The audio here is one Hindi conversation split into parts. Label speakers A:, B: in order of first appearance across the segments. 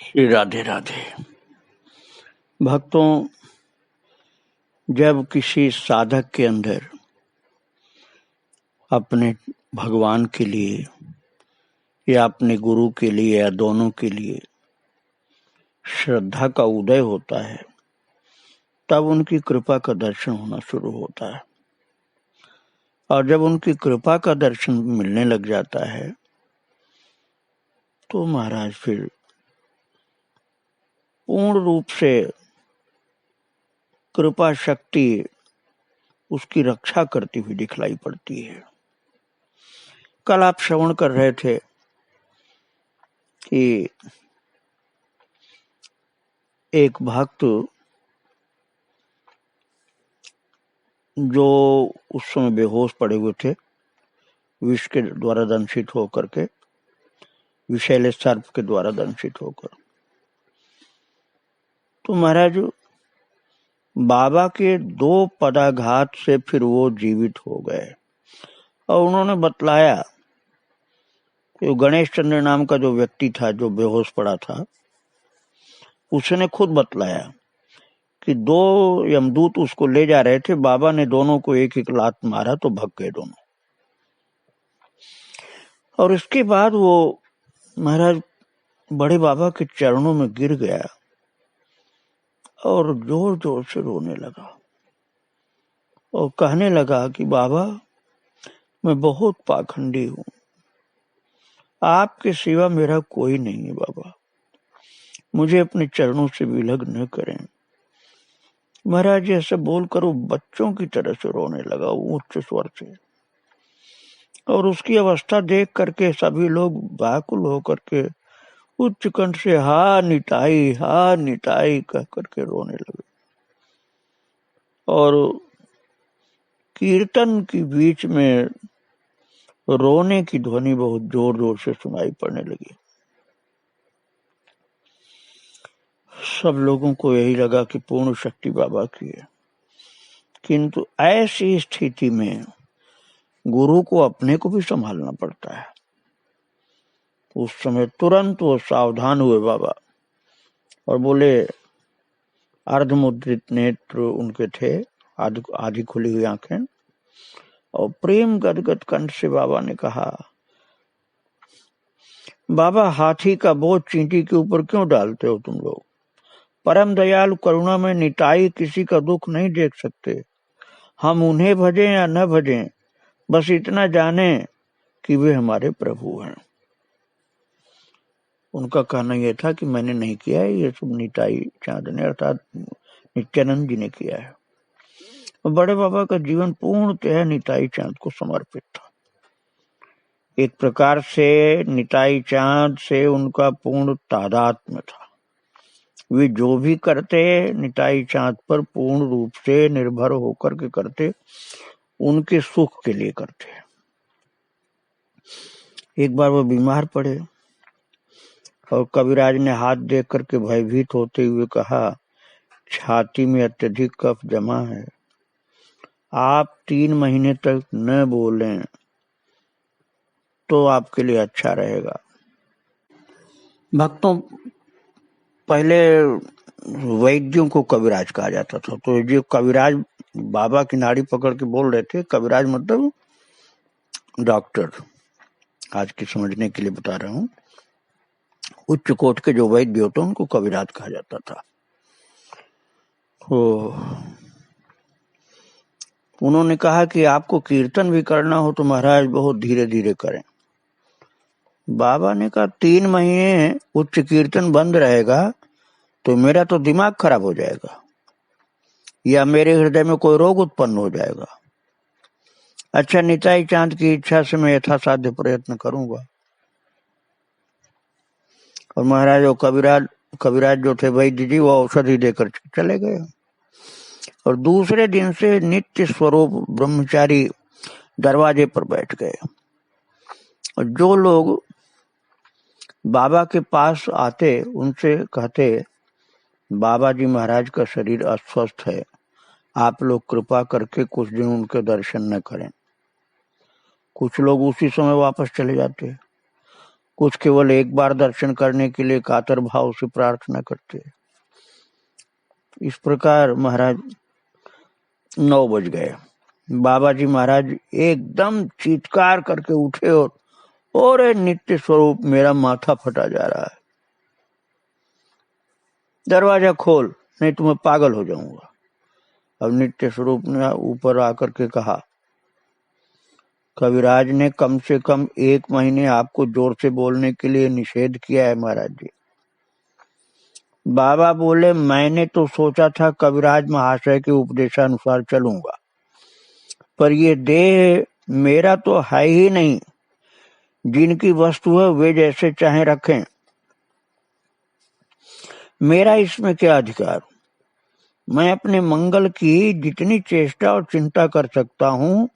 A: श्री राधे राधे। भक्तों, जब किसी साधक के अंदर अपने भगवान के लिए या अपने गुरु के लिए या दोनों के लिए श्रद्धा का उदय होता है, तब उनकी कृपा का दर्शन होना शुरू होता है। और जब उनकी कृपा का दर्शन मिलने लग जाता है तो महाराज फिर पूर्ण रूप से कृपा शक्ति उसकी रक्षा करती हुई दिखलाई पड़ती है। कल आप श्रवण कर रहे थे कि एक भक्त जो उस समय बेहोश पड़े हुए थे, विष के द्वारा दंशित होकर के, विषैले सर्प के द्वारा दंशित होकर, तो महाराज बाबा के 2 पदाघात से फिर वो जीवित हो गए। और उन्होंने बतलाया कि गणेश चंद्र नाम का जो व्यक्ति था जो बेहोश पड़ा था, उसने खुद बतलाया कि 2 यमदूत उसको ले जा रहे थे, बाबा ने दोनों को एक एक लात मारा तो भग गए दोनों। और इसके बाद वो महाराज बड़े बाबा के चरणों में गिर गया और जोर जोर से रोने लगा और कहने लगा कि बाबा, मैं बहुत पाखंडी हूँ, आपके सिवा मेरा कोई नहीं है बाबा, मुझे अपने चरणों से विलग न करें। महाराज ऐसे बोलकर वो बच्चों की तरह से रोने लगा उच्च स्वर से। और उसकी अवस्था देख करके सभी लोग व्याकुल होकर के उच्च कंठ से हा निताई कह करके रोने लगे। और कीर्तन के बीच में रोने की ध्वनि बहुत जोर जोर से सुनाई पड़ने लगी। सब लोगों को यही लगा कि पूर्ण शक्ति बाबा की है। किंतु ऐसी स्थिति में गुरु को अपने को भी संभालना पड़ता है। उस समय तुरंत वो सावधान हुए बाबा और बोले, अर्धमुद्रित नेत्र उनके थे, आधी खुली हुई आंखें, और प्रेम गदगद कंठ से बाबा ने कहा, बाबा, हाथी का बोझ चींटी के ऊपर क्यों डालते हो तुम लोग? परम दयालु करुणा में निताई किसी का दुख नहीं देख सकते। हम उन्हें भजें या न भजें, बस इतना जाने कि वे हमारे प्रभु हैं। उनका कहना यह था कि मैंने नहीं किया है, ये सब निताई चांद ने अर्थात नित्यानंद जी ने किया है। और बड़े बाबा का जीवन पूर्णतः निताई चांद को समर्पित था। एक प्रकार से निताई चांद से उनका पूर्ण तादात्म्य था। वे जो भी करते निताई चांद पर पूर्ण रूप से निर्भर होकर के करते, उनके सुख के लिए करते। एक बार वो बीमार पड़े और कविराज ने हाथ देख करके भयभीत होते हुए कहा, छाती में अत्यधिक कफ जमा है, आप 3 महीने तक न बोलें तो आपके लिए अच्छा रहेगा। भक्तों, पहले वैद्यों को कविराज कहा जाता था, तो जो कविराज बाबा की नाड़ी पकड़ के बोल रहे थे, कविराज मतलब डॉक्टर, आज की समझने के लिए बता रहा हूँ। उच्च कोट के जो वैद्य होते उनको कविराज कहा जाता था। तो उन्होंने कहा कि आपको कीर्तन भी करना हो तो महाराज बहुत धीरे धीरे करें। बाबा ने कहा, 3 महीने उच्च कीर्तन बंद रहेगा तो मेरा तो दिमाग खराब हो जाएगा या मेरे हृदय में कोई रोग उत्पन्न हो जाएगा। अच्छा, निताई चांद की इच्छा से मैं यथासाध्य प्रयत्न करूंगा। और महाराज वो कविराज जो थे वैद्य जी, वो औषधि देकर चले गए। और दूसरे दिन से नित्य स्वरूप ब्रह्मचारी दरवाजे पर बैठ गए। और जो लोग बाबा के पास आते उनसे कहते, बाबा जी महाराज का शरीर अस्वस्थ है, आप लोग कृपा करके कुछ दिन उनके दर्शन न करें। कुछ लोग उसी समय वापस चले जाते, कुछ केवल एक बार दर्शन करने के लिए कातर भाव से प्रार्थना करते। इस प्रकार महाराज 9 बज गए। बाबा जी महाराज एकदम चीत्कार करके उठे और नित्य स्वरूप मेरा माथा फटा जा रहा है, दरवाजा खोल नहीं तो मैं पागल हो जाऊंगा। अब नित्य स्वरूप ने ऊपर आकर के कहा, कविराज ने कम से कम 1 महीने आपको जोर से बोलने के लिए निषेध किया है महाराज जी। बाबा बोले, मैंने तो सोचा था कविराज महाशय के उपदेशानुसार चलूंगा, पर ये देह मेरा तो है ही नहीं। जिनकी वस्तु है वे जैसे चाहे रखें, मेरा इसमें क्या अधिकार। मैं अपने मंगल की जितनी चेष्टा और चिंता कर सकता हूं,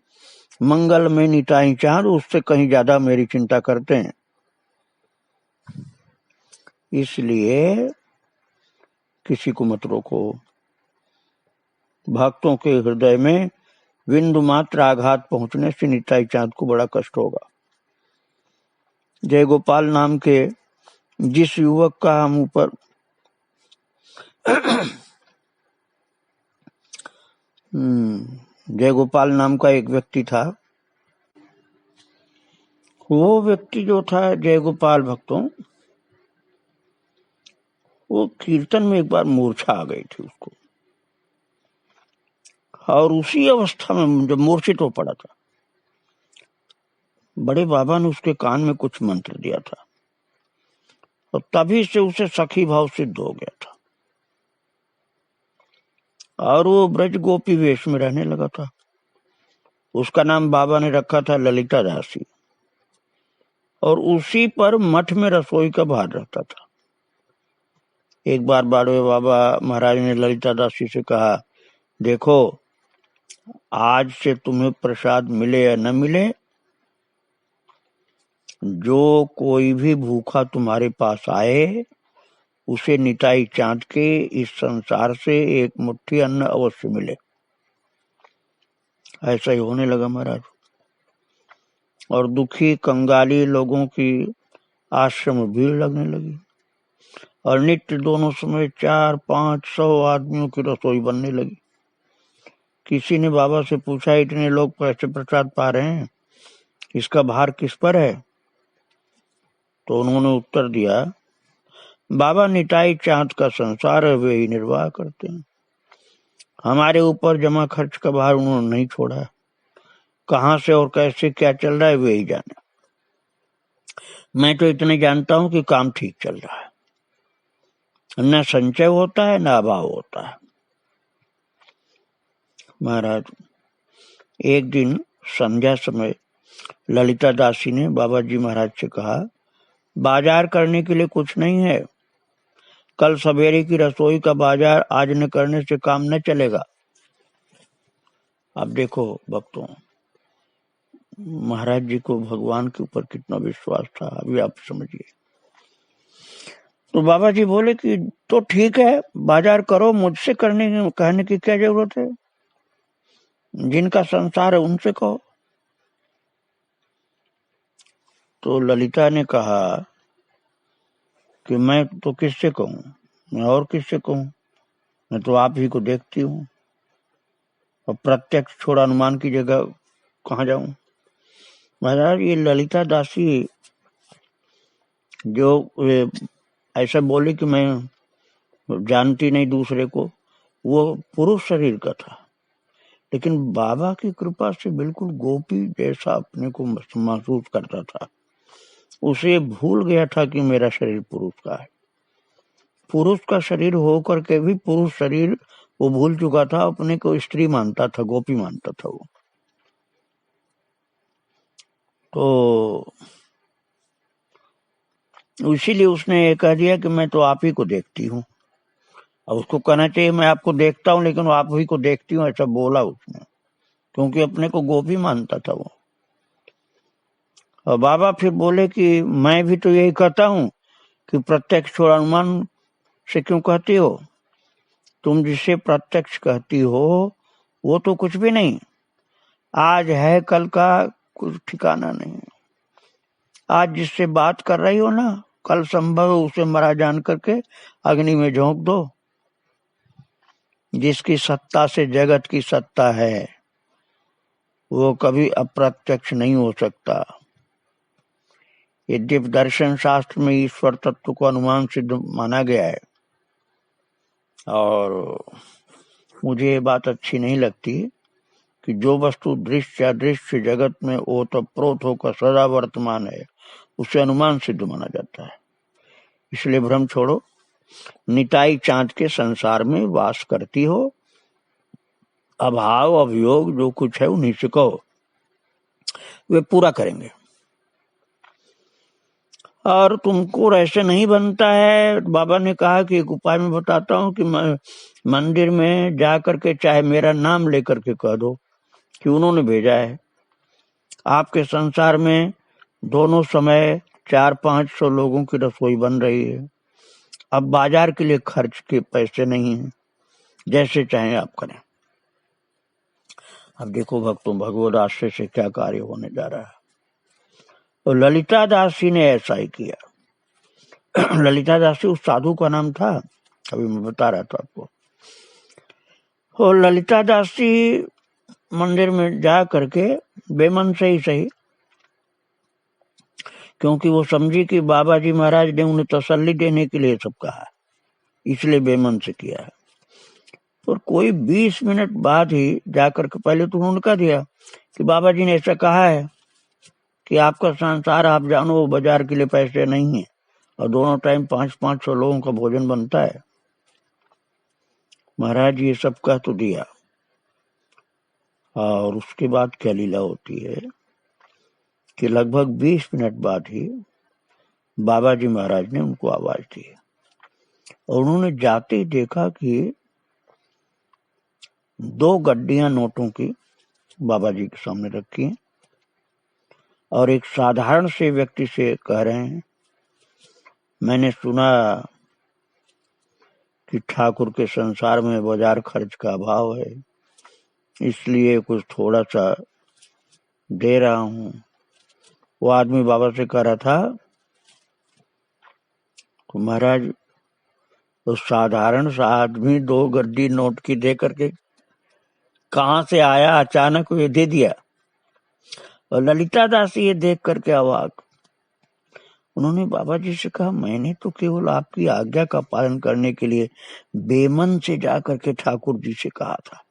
A: मंगल में निताई चांद उससे कहीं ज्यादा मेरी चिंता करते हैं। इसलिए किसी को मत रोको। भक्तों के हृदय में बिंदु मात्र आघात पहुंचने से निताई चांद को बड़ा कष्ट होगा। जय गोपाल नाम के जिस युवक का हम ऊपर जय गोपाल नाम का एक व्यक्ति था। वो व्यक्ति जो था जय गोपाल भक्तों, वो कीर्तन में एक बार मूर्छा आ गई थी उसको, और उसी अवस्था में जब मूर्छित हो पड़ा था, बड़े बाबा ने उसके कान में कुछ मंत्र दिया था और तभी से उसे सखी भाव सिद्ध हो गया था और वो ब्रज गोपी वेश में रहने लगा था। उसका नाम बाबा ने रखा था ललिता दासी, और उसी पर मठ में रसोई का भार रहता था। एक बार बाड़वे बाबा महाराज ने ललिता दासी से कहा, देखो आज से तुम्हें प्रसाद मिले या न मिले, जो कोई भी भूखा तुम्हारे पास आए उसे निताई चांद के इस संसार से 1 मुट्ठी अन्न अवश्य मिले। ऐसा ही होने लगा महाराज, और दुखी कंगाली लोगों की आश्रम में भीड़ लगने लगी और नित्य दोनों समय 400-500 आदमियों की रसोई बनने लगी। किसी ने बाबा से पूछा, इतने लोग पैसे प्रसाद पा रहे हैं, इसका भार किस पर है? तो उन्होंने उत्तर दिया, बाबा निताई चांद का संसार है, वे ही निर्वाह करते हैं। हमारे ऊपर जमा खर्च का भार उन्होंने नहीं छोड़ा। कहां से और कैसे क्या चल रहा है वे ही जाने। मैं तो इतने जानता हूं कि काम ठीक चल रहा है, न संचय होता है न अभाव होता है। महाराज एक दिन संध्या समय ललिता दासी ने बाबा जी महाराज से कहा, बाजार करने के लिए कुछ नहीं है, कल सवेरे की रसोई का बाजार आज न करने से काम न चलेगा। अब देखो भक्तों, महाराज जी को भगवान के ऊपर कितना विश्वास था, अभी आप समझिए। तो बाबा जी बोले कि तो ठीक है, बाजार करो, मुझसे कहने की क्या जरूरत है, जिनका संसार है उनसे कहो। तो ललिता ने कहा कि मैं तो किससे कहूं, मैं और किससे कहूं, मैं तो आप ही को देखती हूँ, और प्रत्यक्ष छोड़ अनुमान की जगह कहाँ जाऊं। महाराज ये ललिता दासी जो ऐसा बोली कि मैं जानती नहीं दूसरे को, वो पुरुष शरीर का था, लेकिन बाबा की कृपा से बिल्कुल गोपी जैसा अपने को महसूस करता था। उसे भूल गया था कि मेरा शरीर पुरुष का है। पुरुष का शरीर होकर के भी पुरुष शरीर वो भूल चुका था, अपने को स्त्री मानता था, गोपी मानता था वो। तो इसीलिए उसने ये कह दिया कि मैं तो आप ही को देखती हूँ। अब उसको कहना चाहिए मैं आपको देखता हूँ, लेकिन आप ही को देखती हूँ ऐसा बोला उसने, क्योंकि अपने को गोपी मानता था वो। और बाबा फिर बोले कि मैं भी तो यही कहता हूँ कि प्रत्यक्ष छोड़ अनुमान से क्यों कहती हो, तुम जिसे प्रत्यक्ष कहती हो वो तो कुछ भी नहीं, आज है कल का कुछ ठिकाना नहीं। आज जिससे बात कर रही हो ना, कल संभव है उसे मरा जान करके अग्नि में झोंक दो। जिसकी सत्ता से जगत की सत्ता है वो कभी अप्रत्यक्ष नहीं हो सकता। यद्यपि दर्शन शास्त्र में ईश्वर तत्व को अनुमान सिद्ध माना गया है, और मुझे ये बात अच्छी नहीं लगती कि जो वस्तु दृश्य अदृश्य जगत में ओतप्रोत होकर सदा वर्तमान है उसे अनुमान सिद्ध माना जाता है। इसलिए भ्रम छोड़ो। निताई चांद के संसार में वास करती हो, अभाव अभियोग जो कुछ है उन्हीं से कहो, वे पूरा करेंगे। और तुमको ऐसे नहीं बनता है। बाबा ने कहा कि एक उपाय में बताता हूँ कि मंदिर में जा करके चाहे मेरा नाम लेकर के कह दो कि उन्होंने भेजा है। आपके संसार में दोनों समय 400-500 लोगों की रसोई बन रही है। अब बाजार के लिए खर्च के पैसे नहीं हैं, जैसे चाहें आप करें। अब देखो भक्तों, भगवद आश्रय से क्या कार्य होने जा रहा है। तो ललिता दास जी ने ऐसा ही किया। ललिता दास जी उस साधु का नाम था, अभी मैं बता रहा था आपको। और ललिता दास जी मंदिर में जा करके बेमन से ही सही, क्योंकि वो समझी कि बाबा जी महाराज ने उन्हें तसल्ली देने के लिए सब कहा, इसलिए बेमन से किया है। और कोई 20 मिनट बाद ही जाकर के पहले तो उन्होंने कह दिया कि बाबा जी ने ऐसा कहा है कि आपका संसार आप जानो, वो बाजार के लिए पैसे नहीं है, और दोनों टाइम 500-500 लोगों का भोजन बनता है। महाराज ये सब कह तो दिया, और उसके बाद क्या लीला होती है कि लगभग 20 मिनट बाद ही बाबा जी महाराज ने उनको आवाज दी, और उन्होंने जाते ही देखा कि 2 गड्डियां नोटों की बाबा जी के सामने रखी हैं, और एक साधारण से व्यक्ति से कह रहे हैं, मैंने सुना कि ठाकुर के संसार में बाजार खर्च का अभाव है, इसलिए कुछ थोड़ा सा दे रहा हूं। वो आदमी बाबा से कह रहा था, तो महाराज तो साधारण सा आदमी 2 गड्डी नोट की दे करके कहां से आया, अचानक ये दे दिया। और ललिता दास ये देख करके अवाक। उन्होंने बाबा जी से कहा, मैंने तो केवल आपकी आज्ञा का पालन करने के लिए बेमन से जा करके ठाकुर जी से कहा था।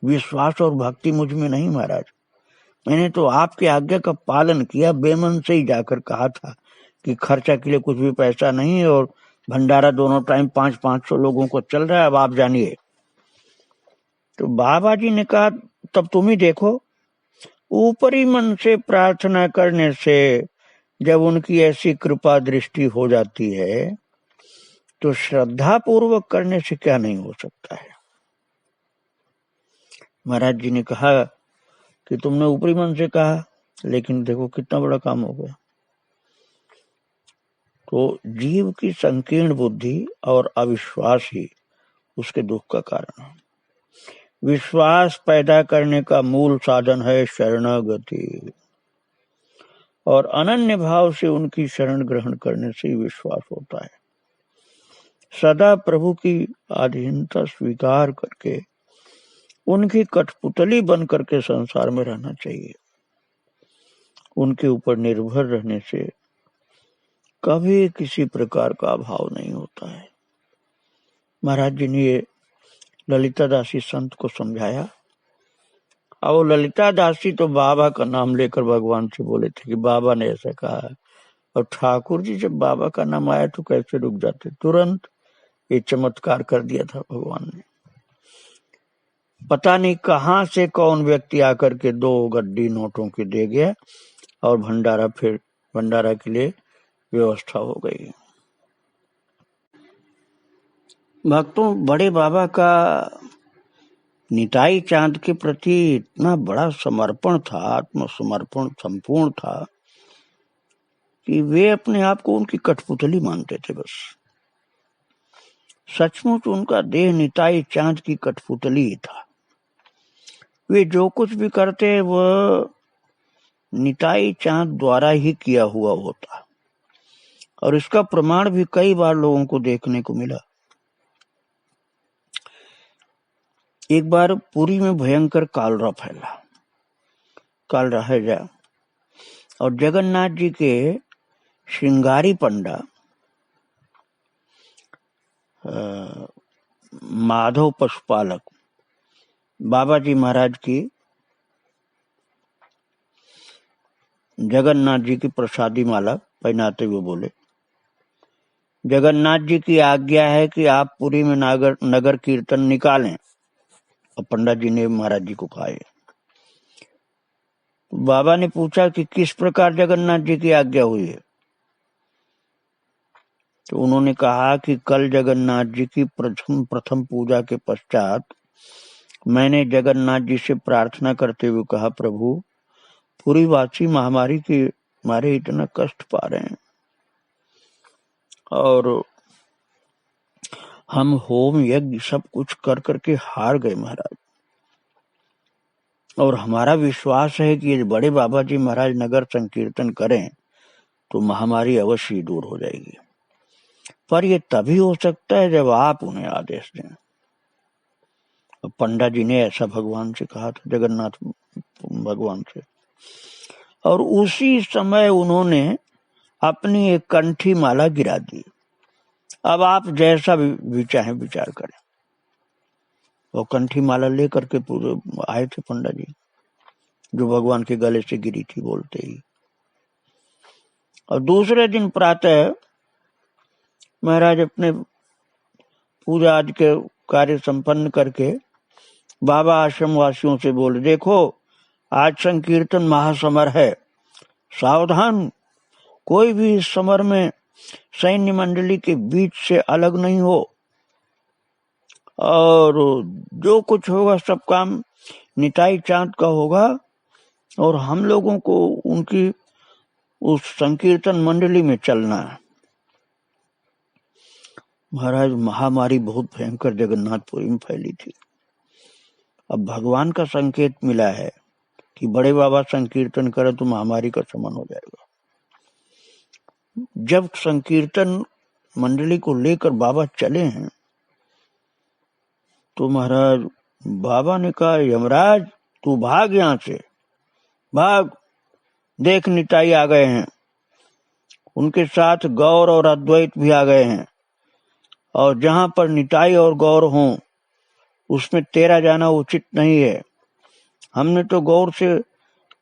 A: विश्वास और भक्ति मुझ में नहीं महाराज, मैंने तो आपकी आज्ञा का पालन किया, बेमन से ही जाकर कहा था कि खर्चा के लिए कुछ भी पैसा नहीं है, और भंडारा दोनों टाइम 500-500 लोगों को चल रहा है, अब आप जानिए। तो बाबा जी ने कहा, तब तुम ही देखो, ऊपरी मन से प्रार्थना करने से जब उनकी ऐसी कृपा दृष्टि हो जाती है तो श्रद्धा पूर्वक करने से क्या नहीं हो सकता है। महाराज जी ने कहा कि तुमने ऊपरी मन से कहा, लेकिन देखो कितना बड़ा काम हो गया। तो जीव की संकीर्ण बुद्धि और अविश्वास ही उसके दुख का कारण है। विश्वास पैदा करने का मूल साधन है शरणागति, और अनन्य भाव से उनकी शरण ग्रहण करने से विश्वास होता है। सदा प्रभु की अधीनता स्वीकार करके उनकी कठपुतली बन करके संसार में रहना चाहिए। उनके ऊपर निर्भर रहने से कभी किसी प्रकार का अभाव नहीं होता है। महाराज जी ने ये ललिता दासी संत को समझाया, और ललिता दासी तो बाबा का नाम लेकर भगवान से बोले थे कि बाबा ने ऐसा कहा है, और ठाकुर जी जब बाबा का नाम आया तो कैसे रुक जाते, तुरंत ये चमत्कार कर दिया था भगवान ने। पता नहीं कहां से कौन व्यक्ति आकर के 2 गड्डी नोटों की दे गया, और भंडारा के लिए व्यवस्था हो गई। भक्तों, बड़े बाबा का निताई चांद के प्रति इतना बड़ा समर्पण था, आत्मसमर्पण संपूर्ण था, कि वे अपने आप को उनकी कठपुतली मानते थे। बस सचमुच उनका देह निताई चांद की कठपुतली ही था। वे जो कुछ भी करते वह निताई चांद द्वारा ही किया हुआ होता, और इसका प्रमाण भी कई बार लोगों को देखने को मिला। एक बार पुरी में भयंकर कालरा फैला, कालरा है जा, और जगन्नाथ जी के श्रृंगारी पंडा माधव पशुपालक बाबा जी महाराज की जगन्नाथ जी की प्रसादी माला पहनाते हुए बोले, जगन्नाथ जी की आज्ञा है कि आप पुरी में नगर कीर्तन निकालें। और पंडित जी ने महाराज जी को कहा। बाबा ने पूछा कि किस प्रकार जगन्नाथ जी की आज्ञा हुई है। तो उन्होंने कहा कि कल जगन्नाथ जी की प्रथम पूजा के पश्चात मैंने जगन्नाथ जी से प्रार्थना करते हुए कहा, प्रभु पुरीवासी महामारी के मारे इतना कष्ट पा रहे हैं और हम होम यज्ञ सब कुछ कर करके हार गए महाराज, और हमारा विश्वास है कि यदि बड़े बाबा जी महाराज नगर संकीर्तन करें तो महामारी अवश्य दूर हो जाएगी, पर यह तभी हो सकता है जब आप उन्हें आदेश दें। पंडा जी ने ऐसा भगवान से कहा था, जगन्नाथ भगवान से, और उसी समय उन्होंने अपनी एक कंठी माला गिरा दी। अब आप जैसा भी चाहे विचार करें। वो कंठी माला लेकर के पूरे आए थे पंडा जी, जो भगवान के गले से गिरी थी बोलते ही। और दूसरे दिन प्रातः महाराज अपने पूजा आदि के कार्य संपन्न करके बाबा आश्रम वासियों से बोले, देखो आज संकीर्तन महासमर है, सावधान, कोई भी इस समर में सैन्य मंडली के बीच से अलग नहीं हो, और जो कुछ होगा सब काम निताई चांद का होगा, और हम लोगों को उनकी उस संकीर्तन मंडली में चलना है। महाराज महामारी बहुत भयंकर जगन्नाथपुरी में फैली थी। अब भगवान का संकेत मिला है कि बड़े बाबा संकीर्तन करे तो महामारी का शमन हो जाएगा। जब संकीर्तन मंडली को लेकर बाबा चले हैं तो महाराज बाबा ने कहा, यमराज तू भाग यहां से, भाग, देख निताई आ गए हैं, उनके साथ गौर और अद्वैत भी आ गए हैं, और जहां पर निताई और गौर हों उसमें तेरा जाना उचित नहीं है। हमने तो गौर से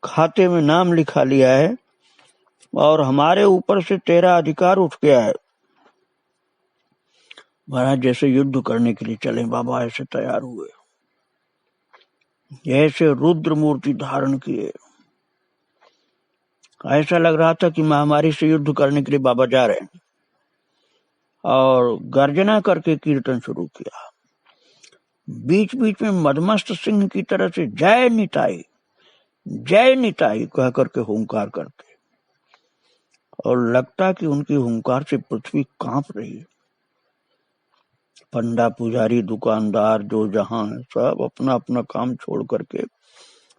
A: खाते में नाम लिखा लिया है और हमारे ऊपर से तेरा अधिकार उठ गया है। महाराज जैसे युद्ध करने के लिए चले, बाबा ऐसे तैयार हुए, ऐसे रुद्र मूर्ति धारण किए, ऐसा लग रहा था कि महामारी से युद्ध करने के लिए बाबा जा रहे हैं, और गर्जना करके कीर्तन शुरू किया। बीच बीच में मदमस्त सिंह की तरह से जय निताई कह करके हुंकार करते, और लगता कि उनकी हुंकार से पृथ्वी कांप रही है। पंडा पुजारी दुकानदार जो जहां है सब अपना अपना काम छोड़ करके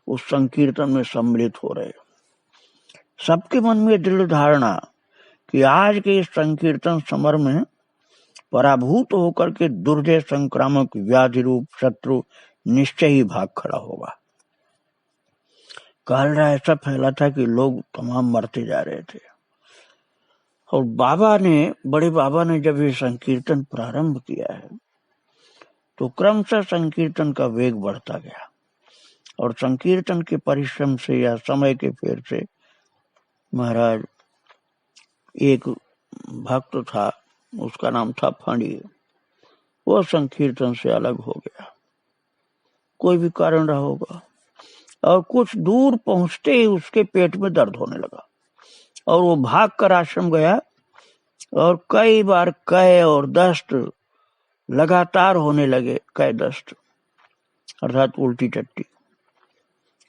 A: उस संकीर्तन में सम्मिलित हो रहे। सबके मन में दृढ़ धारणा कि आज के इस संकीर्तन समर में पराभूत होकर के दुर्जय संक्रामक व्याधि रूप शत्रु निश्चय ही भाग खड़ा होगा। कालरा ऐसा फैला था कि लोग तमाम मरते जा रहे थे। और बड़े बाबा ने जब ये संकीर्तन प्रारंभ किया है तो क्रमशः संकीर्तन का वेग बढ़ता गया, और संकीर्तन के परिश्रम से या समय के फेर से महाराज एक भक्त था, उसका नाम था फणी, वो संकीर्तन से अलग हो गया, कोई भी कारण रहा होगा, और कुछ दूर पहुंचते ही उसके पेट में दर्द होने लगा और वो भाग कर आश्रम गया, और कई बार कै और दस्त लगातार होने लगे, कै दस्त अर्थात उल्टी टट्टी,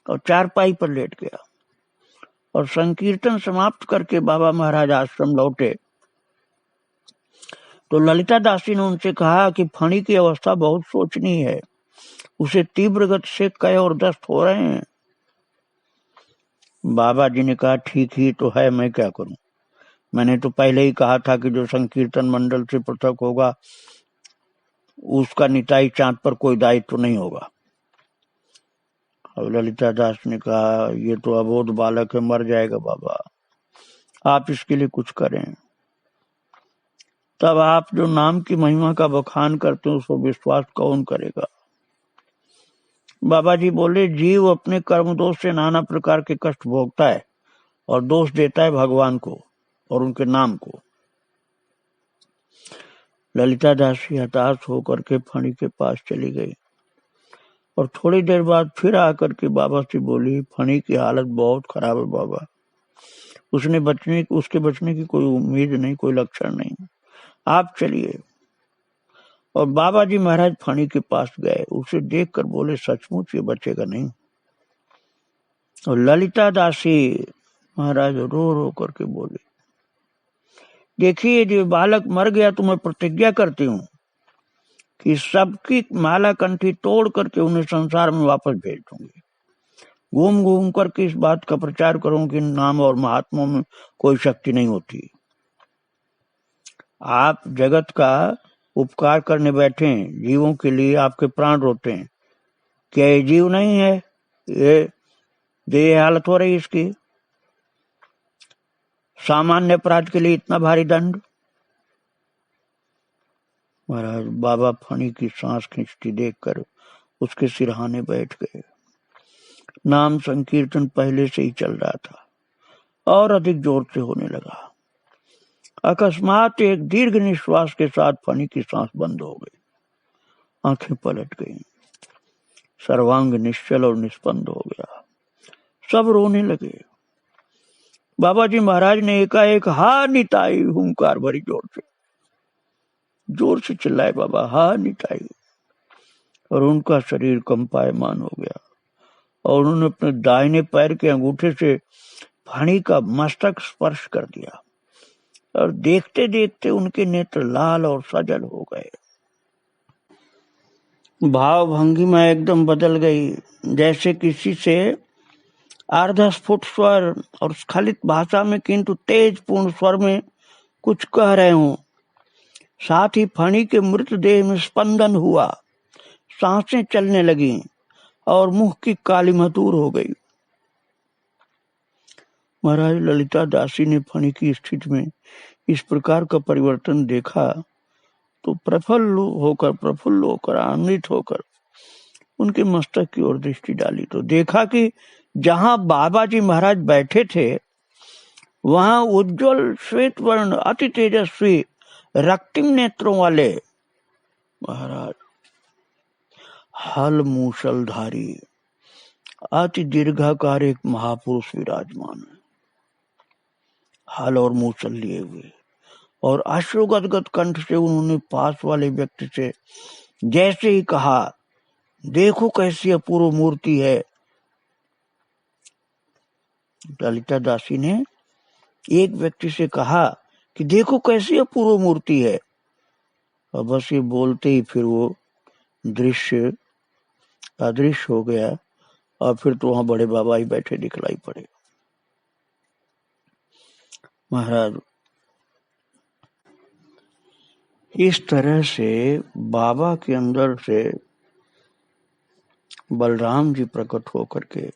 A: और चारपाई पर लेट गया। और संकीर्तन समाप्त करके बाबा महाराज आश्रम लौटे तो ललिता दासी ने उनसे कहा कि फणी की अवस्था बहुत शोचनीय है, उसे तीव्र गति से कै और दस्त हो रहे हैं। बाबा जी ने कहा ठीक ही तो है, मैं क्या करूं, मैंने तो पहले ही कहा था कि जो संकीर्तन मंडल से पृथक होगा उसका निताई चांद पर कोई दायित्व नहीं होगा। अब ललिता दास ने कहा ये तो अबोध बालक है, मर जाएगा बाबा, आप इसके लिए कुछ करें। तब आप जो नाम की महिमा का बखान करते हैं उसको विश्वास कौन करेगा। बाबा जी बोले जीव अपने कर्म दोष से नाना प्रकार के कष्ट भोगता है और दोष देता है भगवान को और उनके नाम को। ललिता दासी हताश होकर के फणी के पास चली गई और थोड़ी देर बाद फिर आकर के बाबा से बोली फणी की हालत बहुत खराब है बाबा, उसके बचने की कोई उम्मीद नहीं, कोई लक्षण नहीं, आप चलिए। और बाबा जी महाराज फणी के पास गए, उसे देखकर बोले सचमुच ये बचेगा नहीं। और ललिता दासी महाराज रो रो करके बोले देखिए जो बालक मर गया तो मैं प्रतिज्ञा करती हूँ कि सबकी माला कंठी तोड़ करके उन्हें संसार में वापस भेज दूंगी, घूम घूम करके इस बात का प्रचार करूं कि नाम और महात्माओं में कोई शक्ति नहीं होती। आप जगत का उपकार करने बैठे हैं, जीवों के लिए आपके प्राण रोते हैं, क्या ये जीव नहीं है, ये हालत हो रही इसकी, सामान्य अपराध के लिए इतना भारी दंड। महाराज बाबा फणी की सांस खींचती देखकर उसके सिरहाने बैठ गए। नाम संकीर्तन पहले से ही चल रहा था और अधिक जोर से होने लगा। अकस्मात एक दीर्घ निश्वास के साथ फणी की सांस बंद हो गई, आंखें पलट गईं, सर्वांग निश्चल और निस्पंद हो गया, सब रोने लगे। बाबा जी महाराज ने एकाएक हा निताई हुंकार भरी जोर से चिल्लाए बाबा हा निताई, और उनका शरीर कंपायमान हो गया और उन्होंने अपने दाहिने पैर के अंगूठे से फणी का मस्तक स्पर्श कर दिया और देखते देखते उनके नेत्र लाल और सजल हो गए। भाव भंगिमा एकदम बदल गई, जैसे किसी से अर्धस्फुट स्वर और स्खलित भाषा में किंतु तेज पूर्ण स्वर में कुछ कह रहे हों। साथ ही फणी के मृतदेह में स्पंदन हुआ, सांसें चलने लगी और मुख की कालिमा दूर हो गई। महाराज ललिता दासी ने फणी की स्थिति में इस प्रकार का परिवर्तन देखा तो प्रफुल्ल होकर आनंदित होकर उनके मस्तक की ओर दृष्टि डाली तो देखा कि जहां बाबा जी महाराज बैठे थे वहां उज्जवल श्वेत वर्ण अति तेजस्वी रक्तिम नेत्रों वाले महाराज हल मूसलधारी अति दीर्घाकार एक महापुरुष विराजमान है, हल और मूसल लिए हुए, और अश्रुगदगद कंठ से उन्होंने पास वाले व्यक्ति से जैसे ही कहा देखो कैसी अपूर्व मूर्ति है। ललिता दासी ने एक व्यक्ति से कहा कि देखो कैसी अपूर्व मूर्ति है, और बस ये बोलते ही फिर वो दृश्य अदृश्य हो गया और फिर तो वहां बड़े बाबा ही बैठे दिखलाई पड़े। महाराज इस तरह से बाबा के अंदर से बलराम जी प्रकट होकर के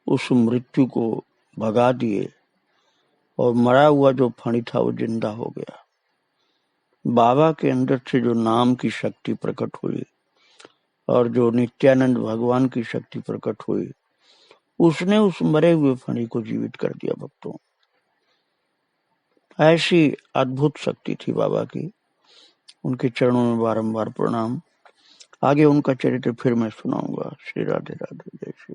A: उस मृत्यु को भगा दिए और मरा हुआ जो फणी था वो जिंदा हो गया। बाबा के अंदर से जो नाम की शक्ति प्रकट हुई और जो नित्यानंद भगवान की शक्ति प्रकट हुई उसने उस मरे हुए फणी को जीवित कर दिया। भक्तों ऐसी अद्भुत शक्ति थी बाबा की, उनके चरणों में बारंबार प्रणाम। आगे उनका चरित्र फिर मैं सुनाऊंगा। श्री राधे राधे, जय श्री।